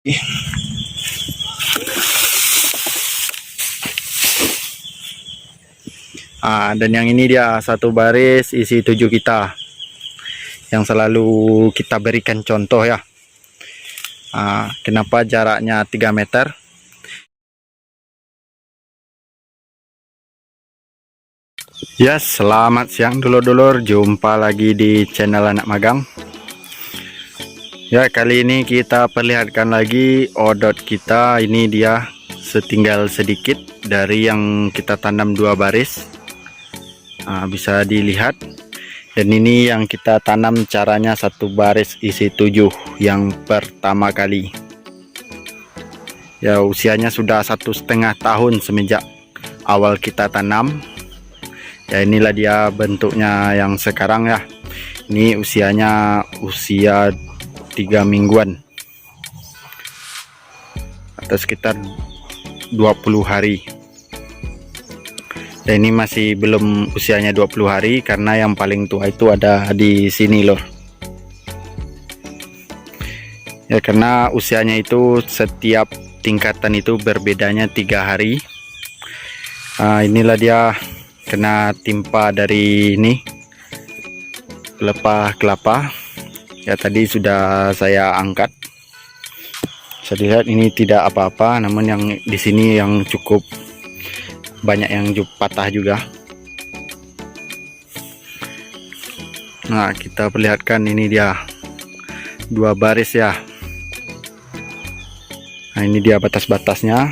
Dan yang ini dia satu baris isi 7 kita yang selalu kita berikan contoh ya. Kenapa jaraknya 3 meter? Ya, selamat siang dulur-dulur, jumpa lagi di channel Anak Magang. Ya, kali ini kita perlihatkan lagi odot kita. Ini dia setinggal sedikit dari yang kita tanam 2 baris. Bisa dilihat. Dan ini yang kita tanam caranya satu baris isi 7 yang pertama kali. Ya, usianya sudah 1,5 tahun semenjak awal kita tanam. Ya, inilah dia bentuknya yang sekarang ya. Ini usia 3 mingguan atau sekitar 20 hari. Dan ini masih belum usianya 20 hari karena yang paling tua itu ada di sini lor. Ya, karena usianya itu setiap tingkatan itu berbedanya 3 hari. Inilah dia kena timpa dari ini pelepah kelapa. Ya, tadi sudah saya angkat. Bisa dilihat ini tidak apa-apa, namun yang di sini yang cukup banyak yang patah juga. Nah, kita perlihatkan ini dia 2 baris ya. Nah, ini dia batas-batasnya,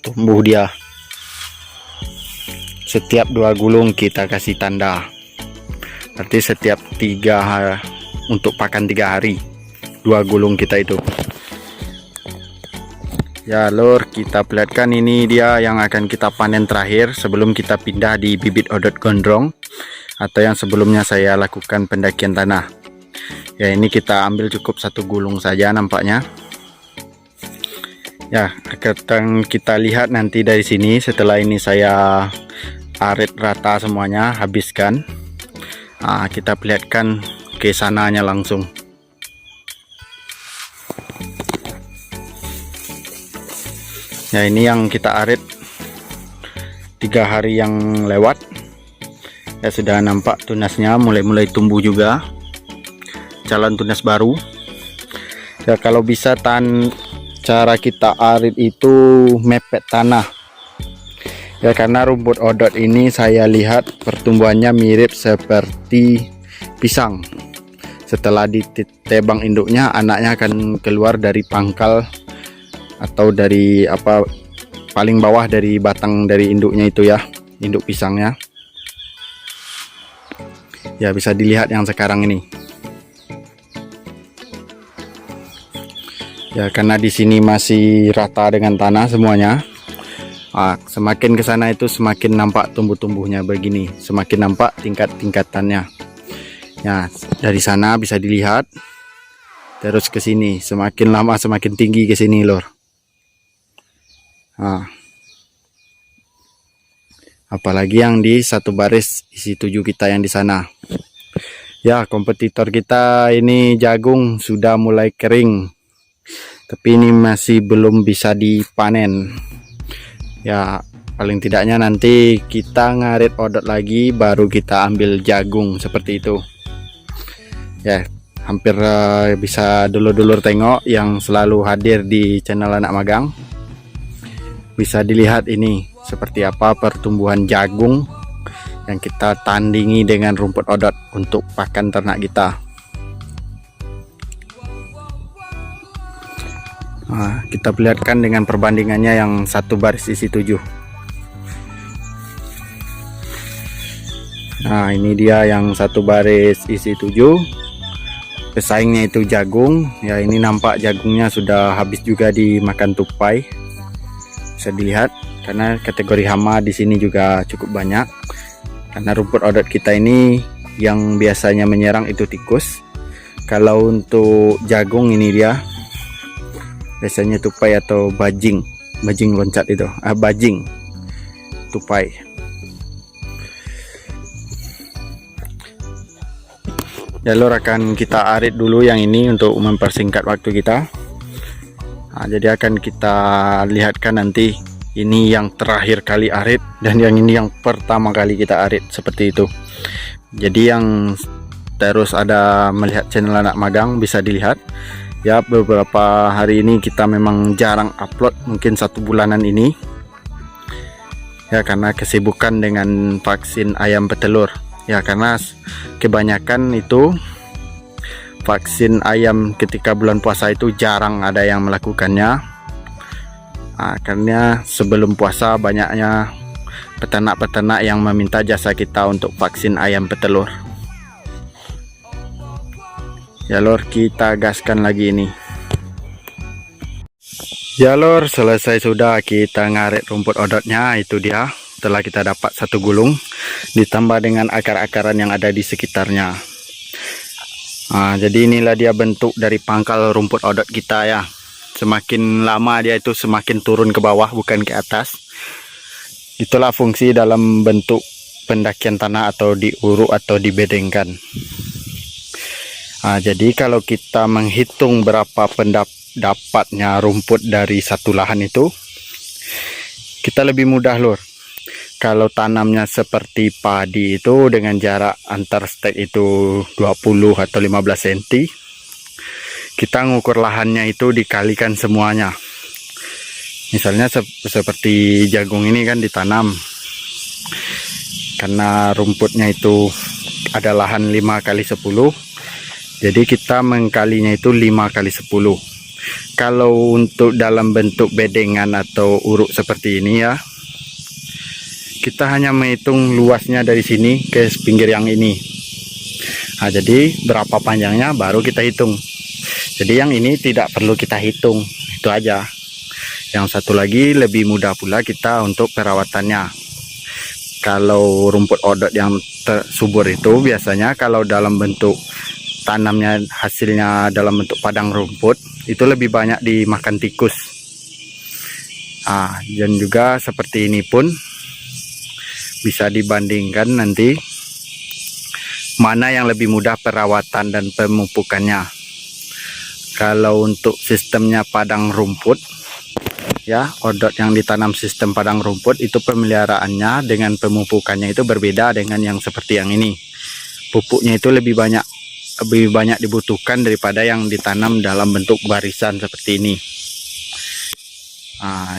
tumbuh dia. Setiap 2 gulung kita kasih tanda. Berarti setiap 3 hari untuk pakan 3 hari 2 gulung kita itu. Ya lor, kita perlihatkan ini dia yang akan kita panen terakhir sebelum kita pindah di bibit odot gondrong atau yang sebelumnya saya lakukan pendakian tanah. Ya, ini kita ambil cukup 1 gulung saja nampaknya. Ya, akan kita lihat nanti dari sini. Setelah ini saya arit rata semuanya, habiskan. Kita perlihatkan ke sananya langsung. Ya, ini yang kita arit 3 hari yang lewat. Ya, sudah nampak tunasnya mulai tumbuh juga, calon tunas baru. Ya, kalau bisa cara kita arit itu mepet tanah. Ya, karena rumput odot ini saya lihat pertumbuhannya mirip seperti pisang. Setelah ditebang induknya, anaknya akan keluar dari pangkal atau dari paling bawah dari batang dari induknya itu ya, induk pisangnya. Ya, bisa dilihat yang sekarang ini. Ya, karena di sini masih rata dengan tanah semuanya. Semakin ke sana itu semakin nampak tumbuh-tumbuhnya begini, semakin nampak tingkat-tingkatannya. Ya, dari sana bisa dilihat. Terus ke sini, semakin lama semakin tinggi ke sini lor. Apalagi yang di satu baris isi 7 kita yang di sana. Ya, kompetitor kita ini jagung sudah mulai kering, tapi ini masih belum bisa dipanen. Ya, paling tidaknya nanti kita ngarit odot lagi baru kita ambil jagung seperti itu. Ya, hampir bisa dulur-dulur tengok yang selalu hadir di channel Anak Magang. Bisa dilihat ini seperti apa pertumbuhan jagung yang kita tandingi dengan rumput odot untuk pakan ternak kita. Kita perlihatkan dengan perbandingannya yang satu baris isi 7. Nah, ini dia yang satu baris isi 7. Pesaingnya itu jagung. Ya, ini nampak jagungnya sudah habis juga dimakan tupai. Bisa dilihat karena kategori hama di sini juga cukup banyak. Karena rumput odot kita ini yang biasanya menyerang itu tikus. Kalau untuk jagung ini dia biasanya tupai atau bajing loncat itu, bajing tupai. Jalur akan kita arit dulu yang ini untuk mempersingkat waktu kita. Jadi akan kita lihatkan nanti, ini yang terakhir kali arit dan yang ini yang pertama kali kita arit, seperti itu. Jadi yang terus ada melihat channel anak magang bisa dilihat ya, beberapa hari ini kita memang jarang upload, mungkin 1 bulanan ini ya, karena kesibukan dengan vaksin ayam petelur ya, karena kebanyakan itu vaksin ayam ketika bulan puasa itu jarang ada yang melakukannya. Karena sebelum puasa banyaknya peternak-peternak yang meminta jasa kita untuk vaksin ayam petelur. Ya lor, kita gaskan lagi ini. Ya lor, selesai sudah kita ngarit rumput odotnya. Itu dia, setelah kita dapat 1 gulung ditambah dengan akar-akaran yang ada di sekitarnya. Jadi inilah dia bentuk dari pangkal rumput odot kita ya. Semakin lama dia itu semakin turun ke bawah, bukan ke atas. Itulah fungsi dalam bentuk pendakian tanah, atau diuruk atau dibedengkan. Jadi kalau kita menghitung berapa dapatnya rumput dari satu lahan itu, kita lebih mudah lur. Kalau tanamnya seperti padi itu dengan jarak antar stek itu 20 atau 15 cm, kita ngukur lahannya itu dikalikan semuanya. Misalnya seperti jagung ini kan ditanam, karena rumputnya itu ada lahan 5 kali 10, jadi kita mengkalinya itu 5 kali 10. Kalau untuk dalam bentuk bedengan atau uruk seperti ini ya, kita hanya menghitung luasnya dari sini ke pinggir yang ini. Jadi berapa panjangnya baru kita hitung. Jadi yang ini tidak perlu kita hitung, itu aja. Yang satu lagi lebih mudah pula kita untuk perawatannya. Kalau rumput odot yang subur itu biasanya kalau dalam bentuk tanamnya hasilnya dalam bentuk padang rumput itu lebih banyak dimakan tikus. Dan juga seperti ini pun bisa dibandingkan nanti mana yang lebih mudah perawatan dan pemupukannya. Kalau untuk sistemnya padang rumput ya, odot yang ditanam sistem padang rumput itu pemeliharaannya dengan pemupukannya itu berbeda dengan yang seperti yang ini. Pupuknya itu lebih banyak dibutuhkan daripada yang ditanam dalam bentuk barisan seperti ini.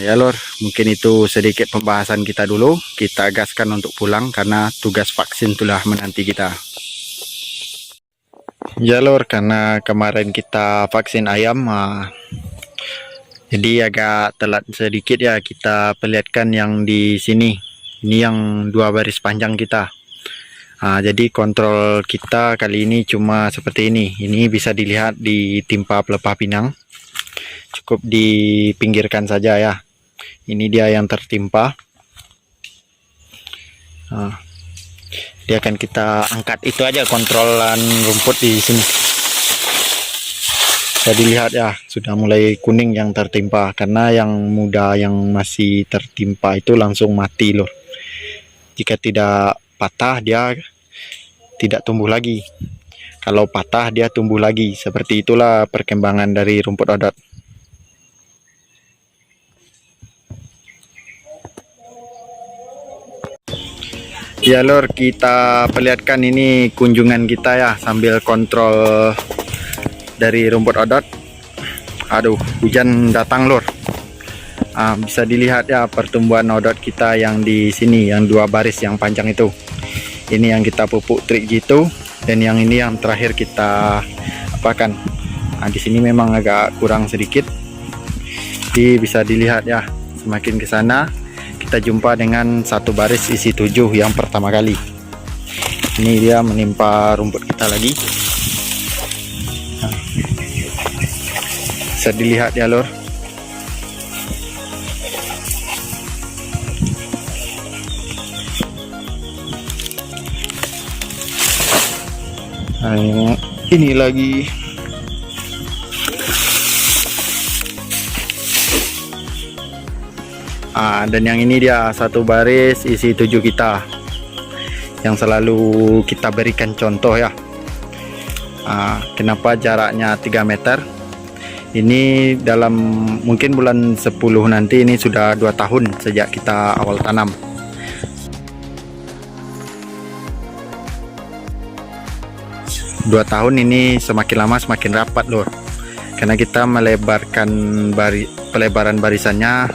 Ya lor, mungkin itu sedikit pembahasan kita dulu. Kita gaskan untuk pulang karena tugas vaksin telah menanti kita. Ya lor, karena kemarin kita vaksin ayam, jadi agak telat sedikit ya. Kita perlihatkan yang di sini. Ini yang 2 baris panjang kita. Jadi kontrol kita kali ini cuma seperti ini. Ini bisa dilihat di timpa pelepah pinang. Cukup dipinggirkan saja ya. Ini dia yang tertimpa. Dia akan kita angkat, itu aja kontrolan rumput di sini. Bisa dilihat ya, sudah mulai kuning yang tertimpa, karena yang muda yang masih tertimpa itu langsung mati loh. Jika tidak patah dia tidak tumbuh lagi. Kalau patah dia tumbuh lagi. Seperti itulah perkembangan dari rumput odot. Ya lor, kita perlihatkan ini kunjungan kita ya, sambil kontrol dari rumput odot. Aduh, hujan datang lor. Bisa dilihat ya pertumbuhan odot kita yang di sini, yang 2 baris yang panjang itu. Ini yang kita pupuk trik gitu, dan yang ini yang terakhir kita apakan. Di sini memang agak kurang sedikit. Jadi bisa dilihat ya, semakin ke sana kita jumpa dengan 1 baris isi 7 yang pertama kali. Ini dia menimpa rumput kita lagi. Bisa dilihat ya lor. Ini lagi. Dan yang ini dia 1 baris isi 7 kita, yang selalu kita berikan contoh ya. Kenapa jaraknya 3 meter? Ini dalam mungkin bulan 10 nanti ini sudah 2 tahun sejak kita awal tanam. Dua tahun ini semakin lama semakin rapat lor, karena kita melebarkan pelebaran barisannya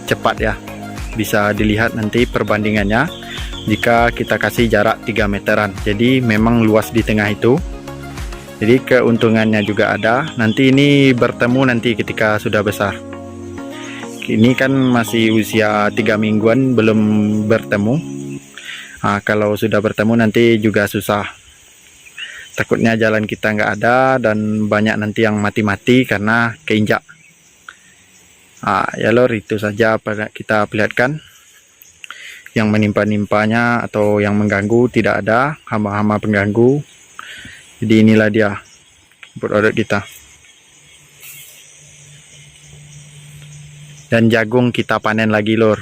cepat ya. Bisa dilihat nanti perbandingannya jika kita kasih jarak 3 meteran, jadi memang luas di tengah itu. Jadi keuntungannya juga ada. Nanti ini bertemu nanti ketika sudah besar. Ini kan masih usia 3 mingguan belum bertemu. Nah, kalau sudah bertemu nanti juga susah. Takutnya jalan kita nggak ada dan banyak nanti yang mati-mati karena keinjak. Nah, ya lor, itu saja kita perlihatkan. Yang menimpa-nimpanya atau yang mengganggu tidak ada, hama-hama pengganggu. Jadi inilah dia rumput kita. Dan jagung kita panen lagi lor.